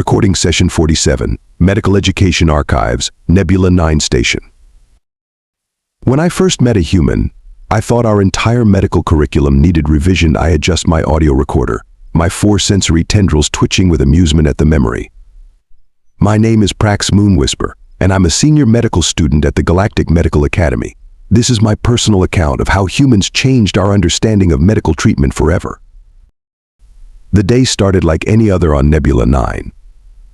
Recording Session 47, Medical Education Archives, Nebula 9 Station. When I first met a human, I thought our entire medical curriculum needed revision. I adjust my audio recorder, my 4 sensory tendrils twitching with amusement at the memory. My name is Prax Moonwhisper, and I'm a senior medical student at the Galactic Medical Academy. This is my personal account of how humans changed our understanding of medical treatment forever. The day started like any other on Nebula 9.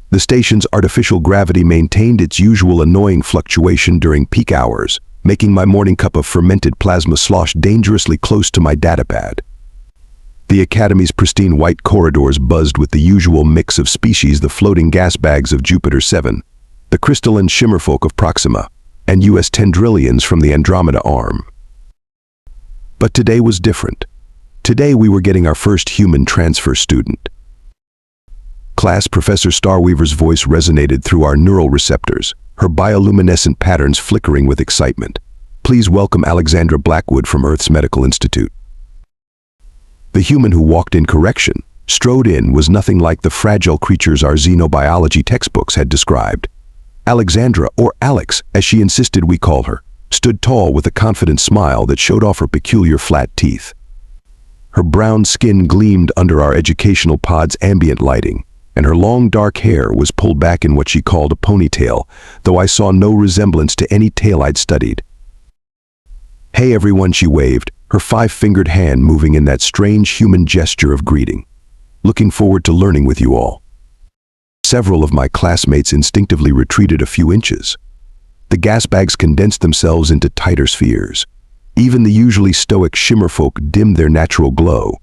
The station's artificial gravity maintained its usual annoying fluctuation during peak hours, making my morning cup of fermented plasma slosh dangerously close to my datapad. The Academy's pristine white corridors buzzed with the usual mix of species: the floating gas bags of Jupiter 7, the crystalline shimmerfolk of Proxima, and US tendrillions from the Andromeda arm. But today was different. Today we were getting our first human transfer student. Class, Professor Starweaver's voice resonated through our neural receptors, her bioluminescent patterns flickering with excitement. Please welcome Alexandra Blackwood from Earth's Medical Institute. The human who walked in correction, strode in, was nothing like the fragile creatures our xenobiology textbooks had described. Alexandra, or Alex, as she insisted we call her, stood tall with a confident smile that showed off her peculiar flat teeth. Her brown skin gleamed under our educational pod's ambient lighting, and her long dark hair was pulled back in what she called a ponytail, though I saw no resemblance to any tail I'd studied. "Hey everyone," she waved, her 5-fingered hand moving in that strange human gesture of greeting. "Looking forward to learning with you all." Several of my classmates instinctively retreated a few inches. The gas bags condensed themselves into tighter spheres. Even the usually stoic shimmerfolk dimmed their natural glow.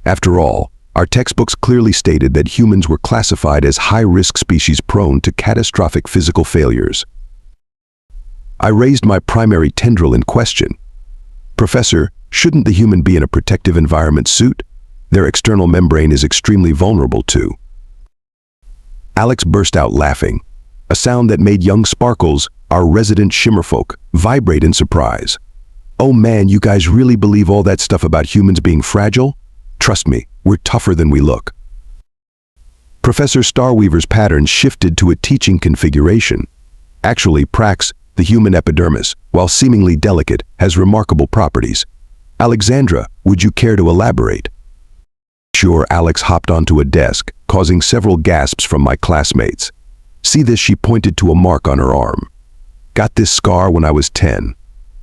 After all, our textbooks clearly stated that humans were classified as high-risk species prone to catastrophic physical failures. I raised my primary tendril in question. "Professor, shouldn't the human be in a protective environment suit? Their external membrane is extremely vulnerable to." Alex burst out laughing, a sound that made young Sparkles, our resident shimmerfolk, vibrate in surprise. "Oh man, you guys really believe all that stuff about humans being fragile? Trust me, we're tougher than we look." Professor Starweaver's pattern shifted to a teaching configuration. "Actually, Prax, the human epidermis, while seemingly delicate, has remarkable properties. Alexandra, would you care to elaborate?" Sure. Alex hopped onto a desk, causing several gasps from my classmates. "See this?" She pointed to a mark on her arm. "Got this scar when I was 10.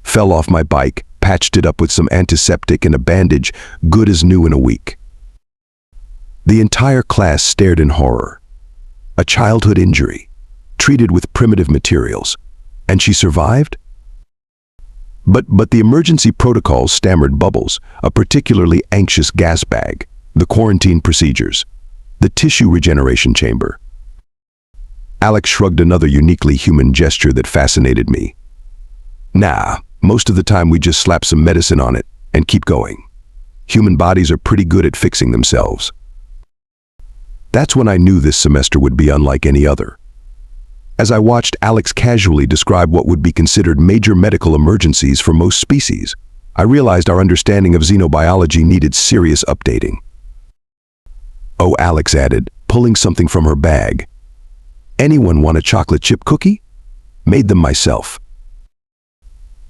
Fell off my bike, patched it up with some antiseptic and a bandage, good as new in a week." The entire class stared in horror. A childhood injury, treated with primitive materials, and she survived? But the emergency protocols," stammered Bubbles, a particularly anxious gas bag, "the quarantine procedures, the tissue regeneration chamber." Alex shrugged, another uniquely human gesture that fascinated me. "Nah. Most of the time we just slap some medicine on it and keep going. Human bodies are pretty good at fixing themselves." That's when I knew this semester would be unlike any other. As I watched Alex casually describe what would be considered major medical emergencies for most species, I realized our understanding of xenobiology needed serious updating. "Oh," Alex added, pulling something from her bag. "Anyone want a chocolate chip cookie? Made them myself."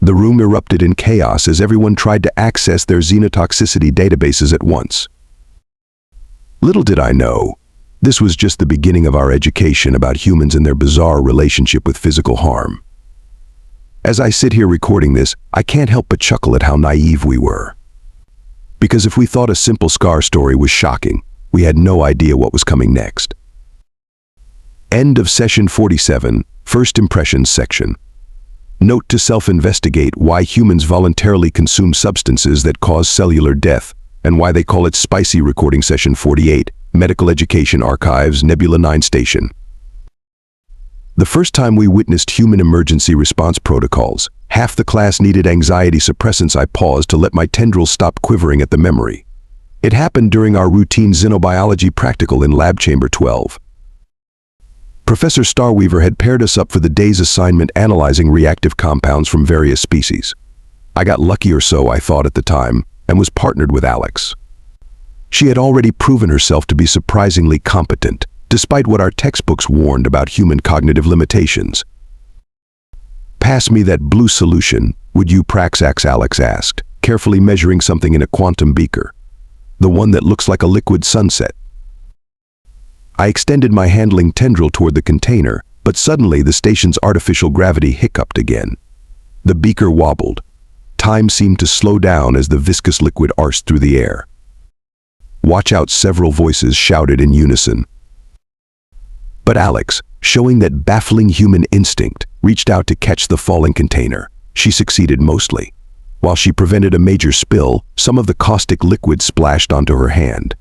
The room erupted in chaos as everyone tried to access their xenotoxicity databases at once. Little did I know, this was just the beginning of our education about humans and their bizarre relationship with physical harm. As I sit here recording this, I can't help but chuckle at how naive we were. Because if we thought a simple scar story was shocking, we had no idea what was coming next. End of Session 47, First Impressions section. Note to self-investigate why humans voluntarily consume substances that cause cellular death and why they call it spicy. Recording Session 48, Medical Education Archives, Nebula 9 Station. The first time we witnessed human emergency response protocols, half the class needed anxiety suppressants. I paused to let my tendrils stop quivering at the memory. It happened during our routine xenobiology practical in Lab Chamber 12. Professor Starweaver had paired us up for the day's assignment analyzing reactive compounds from various species. I got lucky, or so I thought at the time, and was partnered with Alex. She had already proven herself to be surprisingly competent, despite what our textbooks warned about human cognitive limitations. "Pass me that blue solution, would you, Praxax?" Alex asked, carefully measuring something in a quantum beaker. "The one that looks like a liquid sunset." I extended my handling tendril toward the container, but suddenly the station's artificial gravity hiccuped again. The beaker wobbled. Time seemed to slow down as the viscous liquid arced through the air. "Watch out," several voices shouted in unison. But Alex, showing that baffling human instinct, reached out to catch the falling container. She succeeded mostly. While she prevented a major spill, some of the caustic liquid splashed onto her hand.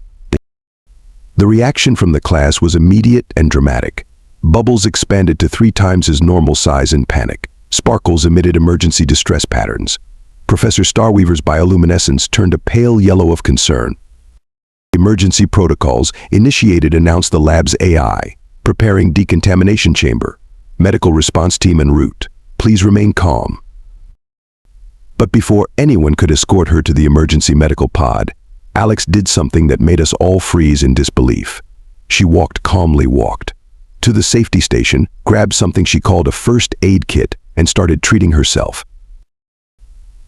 The reaction from the class was immediate and dramatic. Bubbles expanded to 3 times his normal size in panic. Sparkles emitted emergency distress patterns. Professor Starweaver's bioluminescence turned a pale yellow of concern. Emergency protocols initiated, announced the lab's AI. "Preparing decontamination chamber. Medical response team en route. Please remain calm." But before anyone could escort her to the emergency medical pod, Alex did something that made us all freeze in disbelief. She calmly walked to the safety station, grabbed something she called a first aid kit, and started treating herself.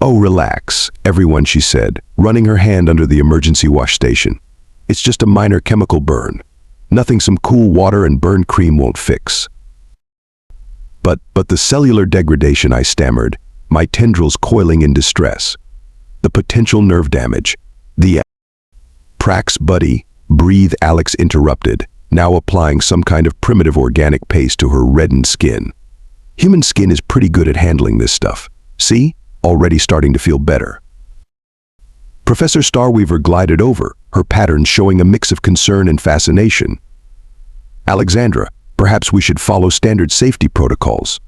"Oh, relax, everyone," she said, running her hand under the emergency wash station. "It's just a minor chemical burn. Nothing some cool water and burn cream won't fix." But the cellular degradation," I stammered, my tendrils coiling in distress. "The potential nerve damage. The..." "Prax, buddy, breathe," Alex interrupted, now applying some kind of primitive organic paste to her reddened skin. "Human skin is pretty good at handling this stuff. See? Already starting to feel better." Professor Starweaver glided over, her patterns showing a mix of concern and fascination. "Alexandra, perhaps we should follow standard safety protocols."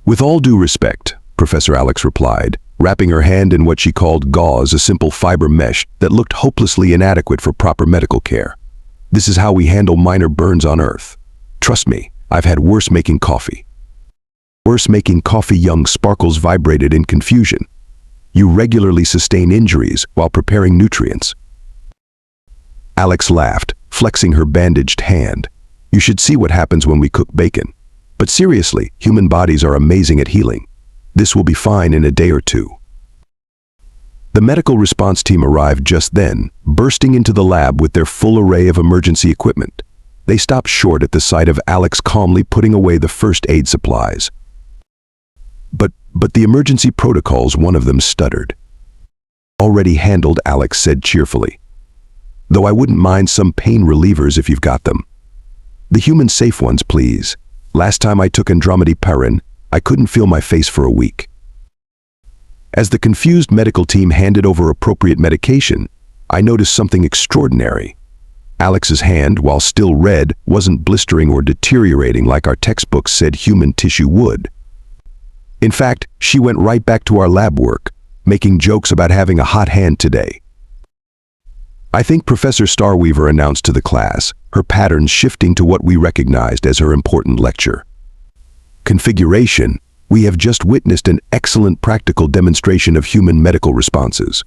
"With all due respect," Professor Alex replied, wrapping her hand in what she called gauze, a simple fiber mesh that looked hopelessly inadequate for proper medical care. "This is how we handle minor burns on Earth. Trust me, I've had worse making coffee." "Worse making coffee?" Young Sparkles vibrated in confusion. "You regularly sustain injuries while preparing nutrients." Alex laughed, flexing her bandaged hand. "You should see what happens when we cook bacon. But seriously, human bodies are amazing at healing. This will be fine in a day or 2. The medical response team arrived just then, bursting into the lab with their full array of emergency equipment. They stopped short at the sight of Alex calmly putting away the first aid supplies. But the emergency protocols," one of them stuttered. "Already handled," Alex said cheerfully. "Though I wouldn't mind some pain relievers if you've got them. The human safe ones, please. Last time I took Andromediparin, I couldn't feel my face for a week." As the confused medical team handed over appropriate medication, I noticed something extraordinary. Alex's hand, while still red, wasn't blistering or deteriorating like our textbooks said human tissue would. In fact, she went right back to our lab work, making jokes about having a hot hand today. "I think," Professor Starweaver announced to the class, her patterns shifting to what we recognized as her important lecture. "Configuration, we have just witnessed an excellent practical demonstration of human medical responses.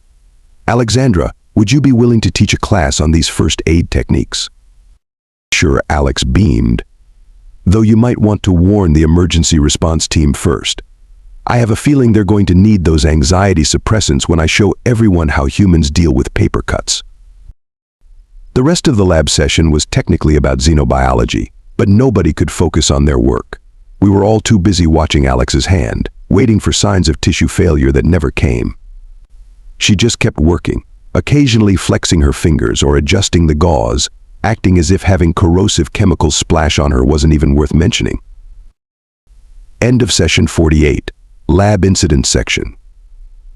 Alexandra, would you be willing to teach a class on these first aid techniques?" "Sure," Alex beamed. "Though you might want to warn the emergency response team first. I have a feeling they're going to need those anxiety suppressants when I show everyone how humans deal with paper cuts." The rest of the lab session was technically about xenobiology, but nobody could focus on their work. We were all too busy watching Alex's hand, waiting for signs of tissue failure that never came. She just kept working, occasionally flexing her fingers or adjusting the gauze, acting as if having corrosive chemicals splash on her wasn't even worth mentioning. End of session 48. Lab Incident Section.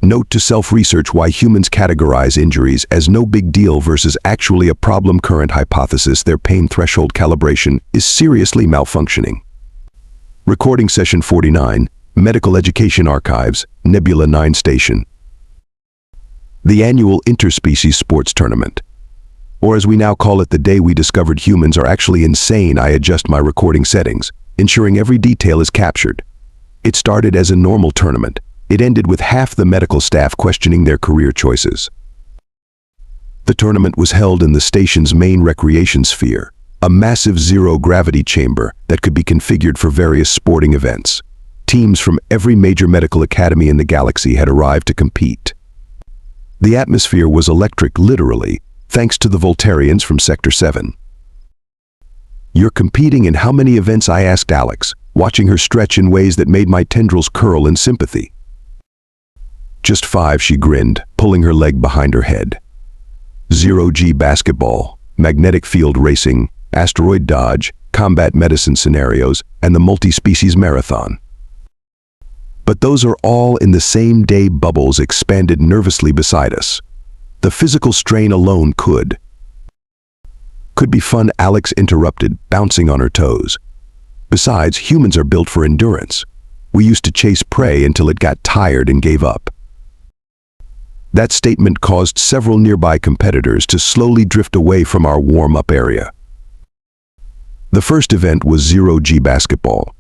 Note to self-research: why humans categorize injuries as no big deal versus actually a problem. Current hypothesis: their pain threshold calibration is seriously malfunctioning. Recording session 49, Medical Education Archives, Nebula 9 Station. The annual interspecies sports tournament. Or as we now call it, the day we discovered humans are actually insane. I adjust my recording settings, ensuring every detail is captured. It started as a normal tournament. It ended with half the medical staff questioning their career choices. The tournament was held in the station's main recreation sphere, a massive zero-gravity chamber that could be configured for various sporting events. Teams from every major medical academy in the galaxy had arrived to compete. The atmosphere was electric, literally, thanks to the Voltarians from Sector 7. "You're competing in how many events?" I asked Alex, watching her stretch in ways that made my tendrils curl in sympathy. "Just 5, she grinned, pulling her leg behind her head. Zero-G basketball, magnetic field racing, asteroid dodge, combat medicine scenarios, and the multi-species marathon. But those are all in the same day." Bubbles expanded nervously beside us. "The physical strain alone could be fun," Alex interrupted, bouncing on her toes. "Besides, humans are built for endurance. We used to chase prey until it got tired and gave up." That statement caused several nearby competitors to slowly drift away from our warm-up area. The first event was Zero-G basketball.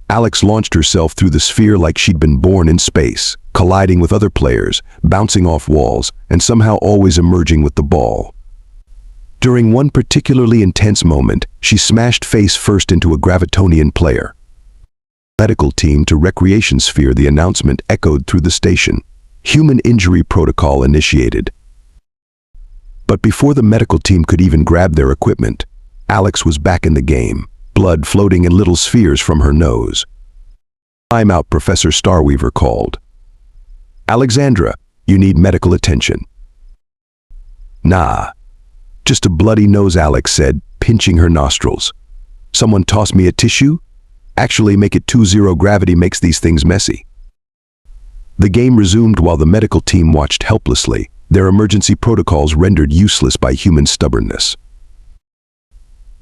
Alex launched herself through the sphere like she'd been born in space, colliding with other players, bouncing off walls, and somehow always emerging with the ball. During one particularly intense moment, she smashed face first into a Gravitonian player. "Medical team to recreation sphere," the announcement echoed through the station. "Human injury protocol initiated." But before the medical team could even grab their equipment, Alex was back in the game, blood floating in little spheres from her nose. "Time out," Professor Starweaver called. "Alexandra, you need medical attention." "Nah, just a bloody nose," Alex said, pinching her nostrils. "Someone toss me a tissue? Actually, make it 2-0 gravity makes these things messy." The game resumed while the medical team watched helplessly, their emergency protocols rendered useless by human stubbornness.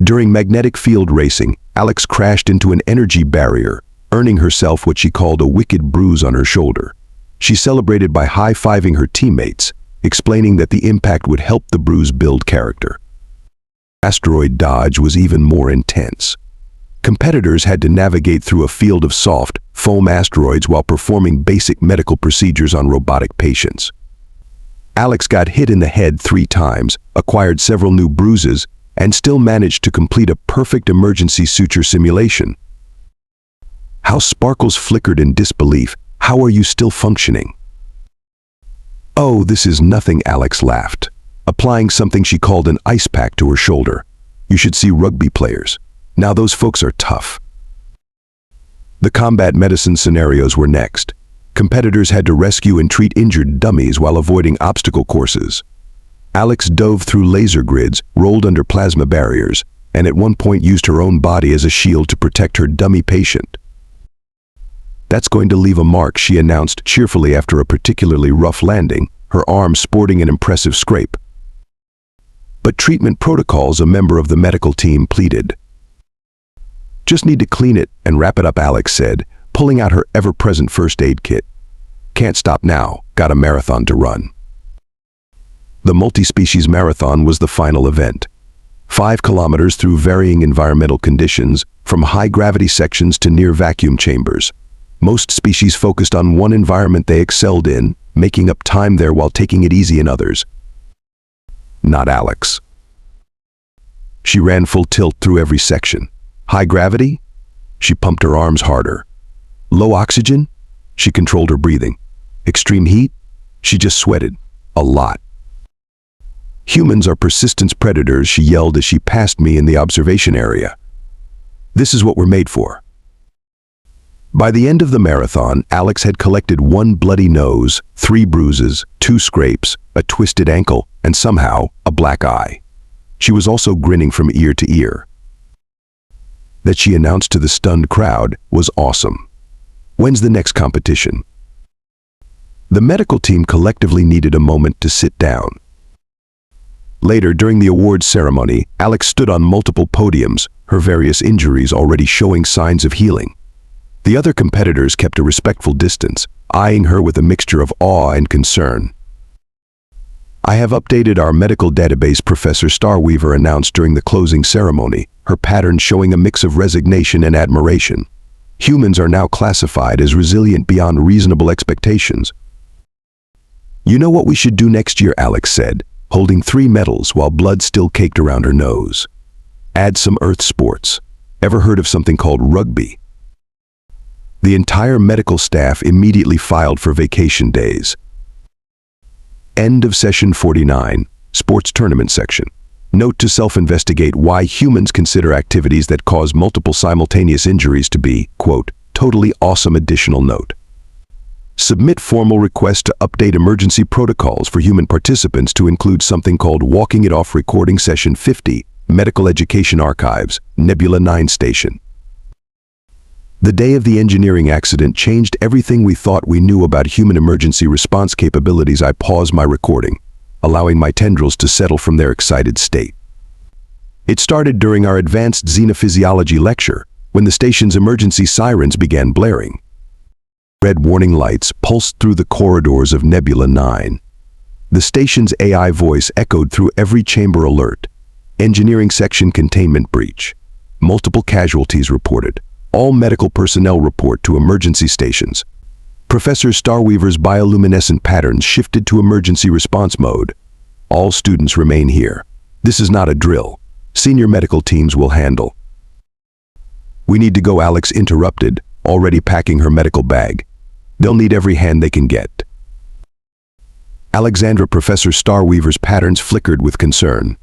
During magnetic field racing, Alex crashed into an energy barrier, earning herself what she called a wicked bruise on her shoulder. She celebrated by high-fiving her teammates, explaining that the impact would help the bruise build character. Asteroid dodge was even more intense. Competitors had to navigate through a field of soft, foam asteroids while performing basic medical procedures on robotic patients. Alex got hit in the head 3 times, acquired several new bruises, and still managed to complete a perfect emergency suture simulation. How Sparkles flickered in disbelief. "How are you still functioning?" "Oh, this is nothing," Alex laughed, applying something she called an ice pack to her shoulder. "You should see rugby players. Now those folks are tough." The combat medicine scenarios were next. Competitors had to rescue and treat injured dummies while avoiding obstacle courses. Alex dove through laser grids, rolled under plasma barriers, and at one point used her own body as a shield to protect her dummy patient. "That's going to leave a mark," she announced cheerfully after a particularly rough landing, her arm sporting an impressive scrape. "But treatment protocols," a member of the medical team pleaded. "Just need to clean it and wrap it up," Alex said, pulling out her ever-present first aid kit. "Can't stop now, got a marathon to run." The multi-species marathon was the final event. 5 kilometers through varying environmental conditions, from high-gravity sections to near-vacuum chambers. Most species focused on one environment they excelled in, making up time there while taking it easy in others. Not Alex. She ran full tilt through every section. High gravity? She pumped her arms harder. Low oxygen? She controlled her breathing. Extreme heat? She just sweated. A lot. "Humans are persistence predators," she yelled as she passed me in the observation area. "This is what we're made for." By the end of the marathon, Alex had collected 1 bloody nose, 3 bruises, 2 scrapes, a twisted ankle, and somehow, a black eye. She was also grinning from ear to ear. That, she announced to the stunned crowd, was awesome. "When's the next competition?" The medical team collectively needed a moment to sit down. Later, during the awards ceremony, Alex stood on multiple podiums, her various injuries already showing signs of healing. The other competitors kept a respectful distance, eyeing her with a mixture of awe and concern. "I have updated our medical database," Professor Starweaver announced during the closing ceremony, her pattern showing a mix of resignation and admiration. "Humans are now classified as resilient beyond reasonable expectations." "You know what we should do next year?" Alex said, holding 3 medals while blood still caked around her nose. Add some Earth sports. Ever heard of something called rugby? The entire medical staff immediately filed for vacation days. End of session 49, sports tournament section. Note to self-investigate why humans consider activities that cause multiple simultaneous injuries to be, quote, totally awesome. Additional note. Submit formal request to update emergency protocols for human participants to include something called Walking It Off Recording Session 50, Medical Education Archives, Nebula 9 Station. The day of the engineering accident changed everything we thought we knew about human emergency response capabilities. I paused my recording, allowing my tendrils to settle from their excited state. It started during our advanced xenophysiology lecture, when the station's emergency sirens began blaring. Red warning lights pulsed through the corridors of Nebula 9. The station's AI voice echoed through every chamber. Alert. Engineering section containment breach. Multiple casualties reported. All medical personnel report to emergency stations. Professor Starweaver's bioluminescent patterns shifted to emergency response mode. All students remain here. This is not a drill. Senior medical teams will handle. We need to go. Alex interrupted, already packing her medical bag. They'll need every hand they can get. Alexandra. Professor Starweaver's patterns flickered with concern.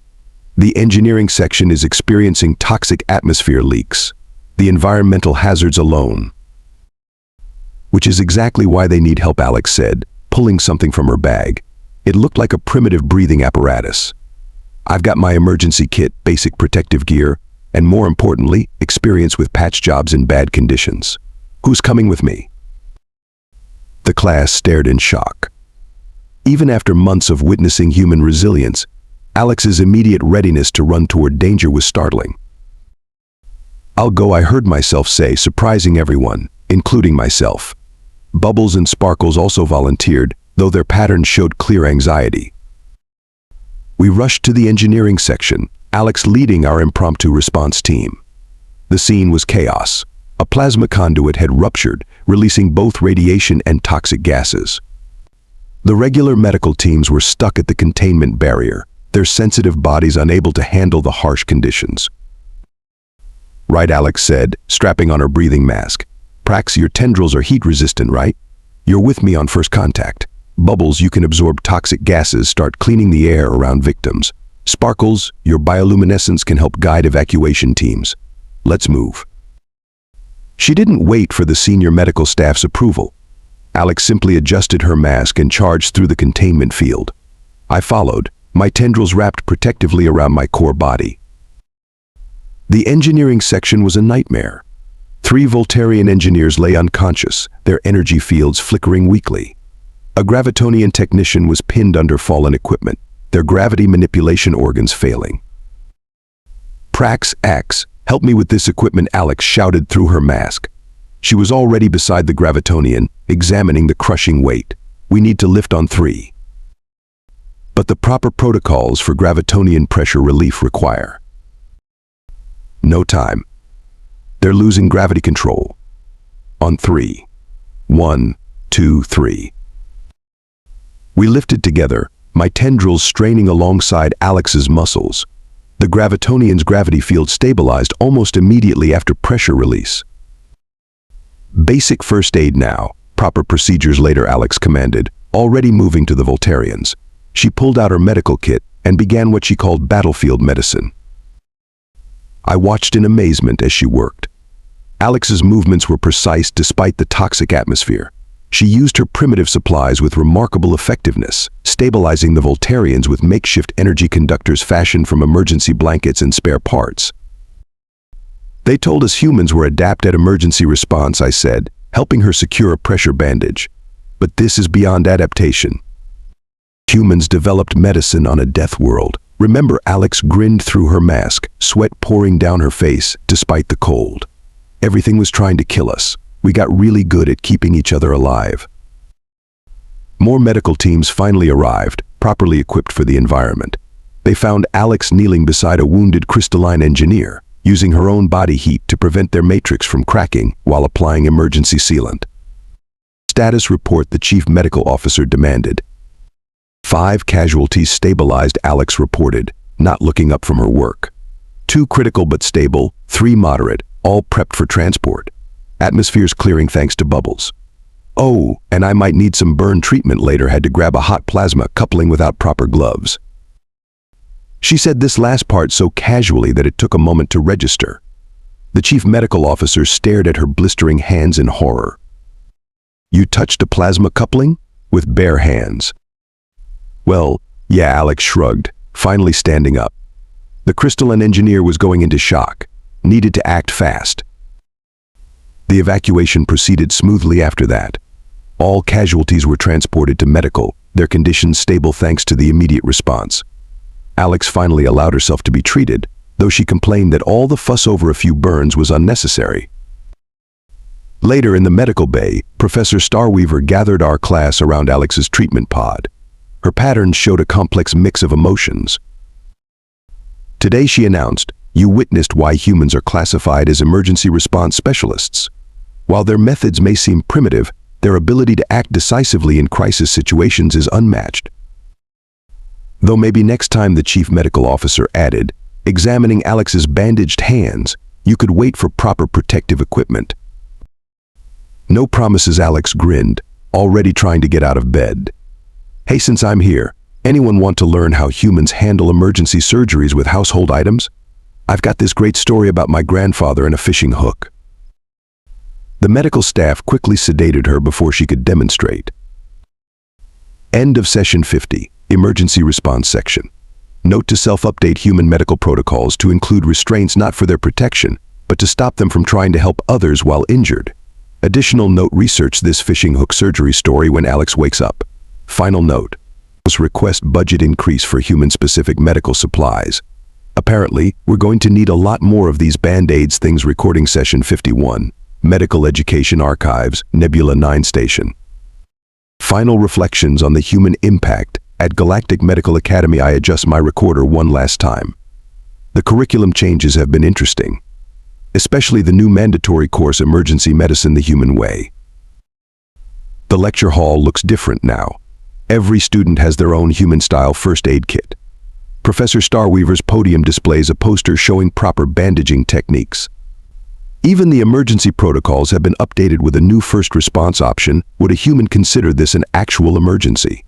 The engineering section is experiencing toxic atmosphere leaks. The environmental hazards alone. Which is exactly why they need help, Alex said, pulling something from her bag. It looked like a primitive breathing apparatus. I've got my emergency kit, basic protective gear, and more importantly, experience with patch jobs in bad conditions. Who's coming with me? The class stared in shock. Even after months of witnessing human resilience, Alex's immediate readiness to run toward danger was startling. I'll go, I heard myself say, surprising everyone, including myself. Bubbles and Sparkles also volunteered, though their patterns showed clear anxiety. We rushed to the engineering section, Alex leading our impromptu response team. The scene was chaos. A plasma conduit had ruptured, releasing both radiation and toxic gases. The regular medical teams were stuck at the containment barrier, their sensitive bodies unable to handle the harsh conditions. Right, Alex said, strapping on her breathing mask. Prax, your tendrils are heat-resistant, right? You're with me on first contact. Bubbles, you can absorb toxic gases, start cleaning the air around victims. Sparkles, your bioluminescence can help guide evacuation teams. Let's move. She didn't wait for the senior medical staff's approval. Alex simply adjusted her mask and charged through the containment field. I followed, my tendrils wrapped protectively around my core body. The engineering section was a nightmare. 3 Voltarian engineers lay unconscious, their energy fields flickering weakly. A Gravitonian technician was pinned under fallen equipment, their gravity manipulation organs failing. Prax X, help me with this equipment, Alex shouted through her mask. She was already beside the Gravitonian, examining the crushing weight. We need to lift on 3. But the proper protocols for Gravitonian pressure relief require. No time. They're losing gravity control. On 3. 1, 2, 3. We lifted together, my tendrils straining alongside Alex's muscles. The Gravitonian's gravity field stabilized almost immediately after pressure release. Basic first aid now, proper procedures later, Alex commanded, already moving to the Voltarians. She pulled out her medical kit and began what she called battlefield medicine. I watched in amazement as she worked. Alex's movements were precise despite the toxic atmosphere. She used her primitive supplies with remarkable effectiveness, stabilizing the Voltarians with makeshift energy conductors fashioned from emergency blankets and spare parts. They told us humans were adept at emergency response, I said, helping her secure a pressure bandage. But this is beyond adaptation. Humans developed medicine on a death world. Remember, Alex grinned through her mask, sweat pouring down her face despite the cold. Everything was trying to kill us. We got really good at keeping each other alive. More medical teams finally arrived, properly equipped for the environment. They found Alex kneeling beside a wounded crystalline engineer, using her own body heat to prevent their matrix from cracking while applying emergency sealant. Status report, the chief medical officer demanded. 5 casualties stabilized, Alex reported, not looking up from her work. 2 critical but stable, 3 moderate, all prepped for transport. Atmosphere's clearing thanks to bubbles. Oh, and I might need some burn treatment later, had to grab a hot plasma coupling without proper gloves. She said this last part so casually that it took a moment to register. The chief medical officer stared at her blistering hands in horror. You touched a plasma coupling? With bare hands. Well, yeah, Alex shrugged, finally standing up. The crystalline engineer was going into shock, needed to act fast. The evacuation proceeded smoothly after that. All casualties were transported to medical, their conditions stable thanks to the immediate response. Alex finally allowed herself to be treated, though she complained that all the fuss over a few burns was unnecessary. Later in the medical bay, Professor Starweaver gathered our class around Alex's treatment pod. Her patterns showed a complex mix of emotions. Today, she announced, you witnessed why humans are classified as emergency response specialists. While their methods may seem primitive, their ability to act decisively in crisis situations is unmatched. Though maybe next time, the chief medical officer added, examining Alex's bandaged hands, you could wait for proper protective equipment. No promises, Alex grinned, already trying to get out of bed. Hey, since I'm here, anyone want to learn how humans handle emergency surgeries with household items? I've got this great story about my grandfather and a fishing hook. The medical staff quickly sedated her before she could demonstrate. End of session 50, Emergency Response section. Note to self: update human medical protocols to include restraints not for their protection, but to stop them from trying to help others while injured. Additional note: research this fishing hook surgery story when Alex wakes up. Final note: request budget increase for human-specific medical supplies. Apparently, we're going to need a lot more of these band-aids things. Recording session 51, Medical Education Archives, Nebula 9 Station. Final reflections on the human impact at Galactic Medical Academy. I adjust my recorder one last time. The curriculum changes have been interesting, especially the new mandatory course Emergency Medicine the Human Way. The lecture hall looks different now. Every student has their own human-style first aid kit. Professor Starweaver's podium displays a poster showing proper bandaging techniques. Even the emergency protocols have been updated with a new first response option. Would a human consider this an actual emergency?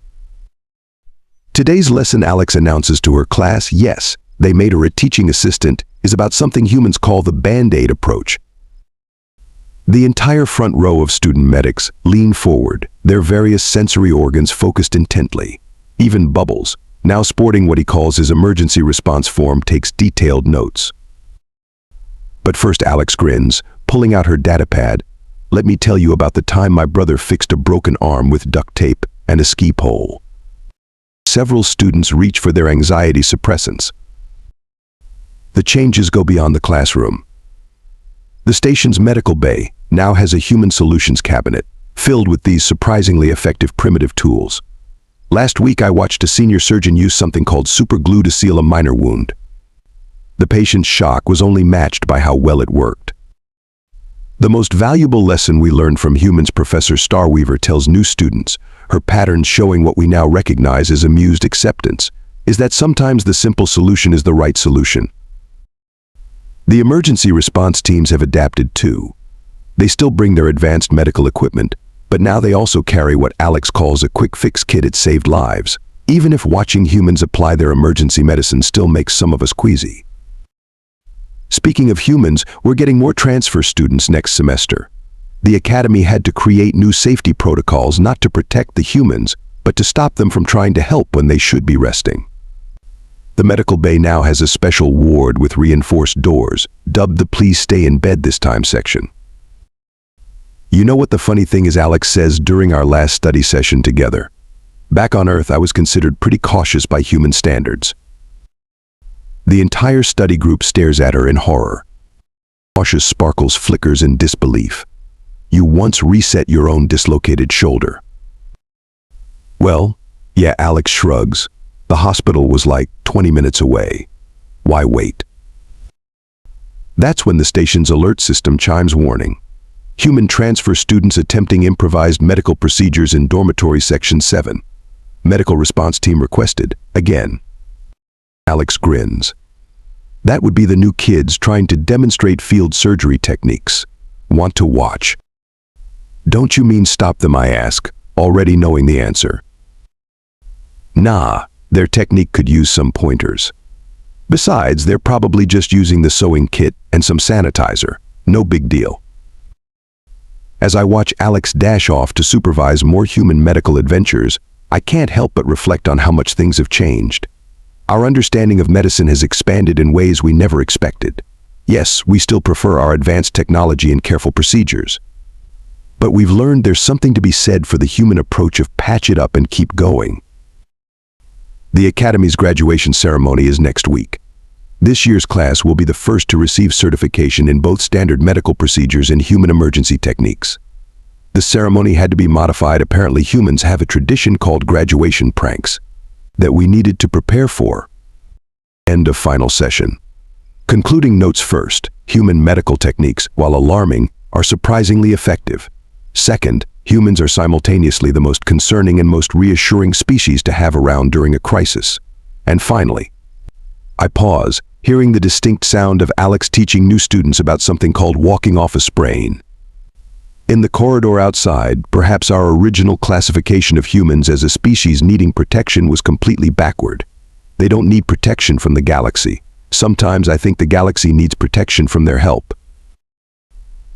Today's lesson, Alex announces to her class, yes, they made her a teaching assistant, is about something humans call the Band-Aid approach. The entire front row of student medics lean forward, their various sensory organs focused intently. Even Bubbles, now sporting what he calls his emergency response form, takes detailed notes. But first, Alex grins, pulling out her datapad. Let me tell you about the time my brother fixed a broken arm with duct tape and a ski pole. Several students reach for their anxiety suppressants. The changes go beyond the classroom. The station's medical bay now has a human solutions cabinet filled with these surprisingly effective primitive tools. Last week, I watched a senior surgeon use something called super glue to seal a minor wound. The patient's shock was only matched by how well it worked. The most valuable lesson we learned from humans, Professor Starweaver tells new students, her patterns showing what we now recognize as amused acceptance, is that sometimes the simple solution is the right solution. The emergency response teams have adapted too. They still bring their advanced medical equipment, but now they also carry what Alex calls a quick fix kit. It saved lives, even if watching humans apply their emergency medicine still makes some of us queasy. Speaking of humans, we're getting more transfer students next semester. The academy had to create new safety protocols not to protect the humans, but to stop them from trying to help when they should be resting. The medical bay now has a special ward with reinforced doors, dubbed the Please Stay in Bed This Time section. You know what the funny thing is, Alex says during our last study session together. Back on Earth, I was considered pretty cautious by human standards. The entire study group stares at her in horror. Cautious sparkles flickers in disbelief. You once reset your own dislocated shoulder. Well, yeah, Alex shrugs. The hospital was like 20 minutes away. Why wait? That's when the station's alert system chimes warning. Human transfer students attempting improvised medical procedures in dormitory section 7. Medical response team requested, again. Alex grins. That would be the new kids trying to demonstrate field surgery techniques. Want to watch? Don't you mean stop them, I ask, already knowing the answer. Nah, their technique could use some pointers. Besides, they're probably just using the sewing kit and some sanitizer. No big deal. As I watch Alex dash off to supervise more human medical adventures, I can't help but reflect on how much things have changed. Our understanding of medicine has expanded in ways we never expected. Yes, we still prefer our advanced technology and careful procedures. But we've learned there's something to be said for the human approach of patch it up and keep going. The Academy's graduation ceremony is next week. This year's class will be the first to receive certification in both standard medical procedures and human emergency techniques. The ceremony had to be modified. Apparently humans have a tradition called graduation pranks that we needed to prepare for. End of final session. Concluding notes: first, human medical techniques, while alarming, are surprisingly effective. Second, humans are simultaneously the most concerning and most reassuring species to have around during a crisis. And finally, I pause, hearing the distinct sound of Alex teaching new students about something called walking off a sprain. In the corridor outside, perhaps our original classification of humans as a species needing protection was completely backward. They don't need protection from the galaxy. Sometimes I think the galaxy needs protection from their help.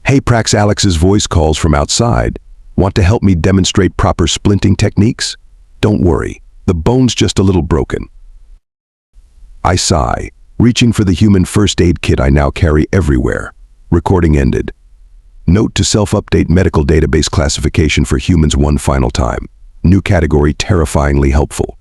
Hey Prax, Alex's voice calls from outside. Want to help me demonstrate proper splinting techniques? Don't worry, the bone's just a little broken. I sigh, reaching for the human first aid kit I now carry everywhere. Recording ended. Note to self-update medical database classification for humans one final time. New category: terrifyingly helpful.